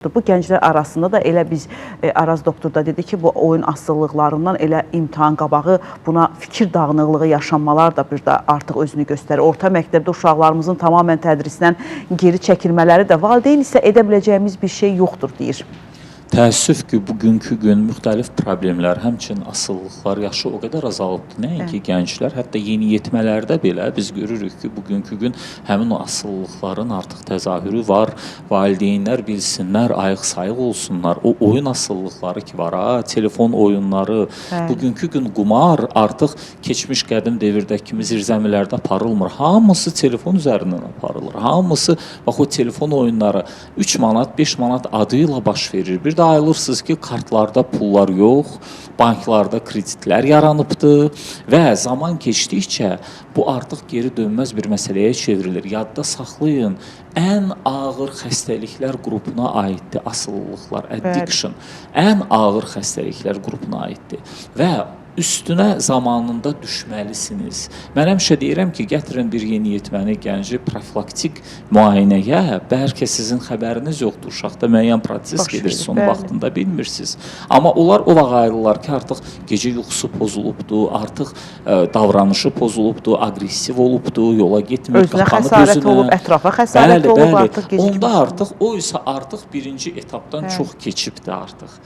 Bu gənclər arasında da elə biz Araz doktor da dedi ki, bu oyun asılılıqlarından elə imtahan qabağı buna fikir dağınıqlığı yaşanmalar da bir də artıq özünü göstərir. Orta məktəbdə uşaqlarımızın tamamən tədrisdən geri çəkilmələri də valideyn isə edə biləcəyimiz bir şey yoxdur deyir. Təəssüf ki, bugünkü gün müxtəlif problemlər, həmçinin asılılıqlar yaşı o qədər azalıbdır. Nəinki gənclər, hətta yeniyetmələrdə belə biz görürük ki, bugünkü gün həmin o asılılıqların artıq təzahürü var. Valideynlər bilsinlər, ayıq-sayıq olsunlar. O oyun asılılıqları ki var, telefon oyunları, bugünkü gün qumar artıq keçmiş qədim devirdəki kimi zirzəmilərdə aparılmır. Hamısı telefon üzərindən aparılır. Hamısı, bax o telefon oyunları 3 manat, 5 manat adıyla baş verir. Bir də ayılırsınız ki, kartlarda pullar yox, banklarda kreditlər yaranıbdır və zaman keçdikcə bu artıq geri dönməz bir məsələyə çevrilir. Yadda saxlayın, ən ağır xəstəliklər qrupuna aiddir asılılıqlar, addiction. Ən ağır xəstəliklər qrupuna aiddir və üstünə zamanında düşməlisiniz. Mən həmişə deyirəm ki, gətirin bir yeniyetməni, gənci profilaktik müayinəyə, bəlkə sizin xəbəriniz yoxdur, uşaqda müəyyən proses gedir, sonu vaxtında bilmirsiniz. Amma onlar o vaxt ayrılırlar ki, artıq gecə yuxusu pozulubdur, artıq davranışı pozulubdur, agresiv olubdur, yola getmir, özünə xəsarət olub, ətrafa xəsarət olub, artıq gecə onda artıq, o isə artıq birinci etapdan çox keçibdir artıq.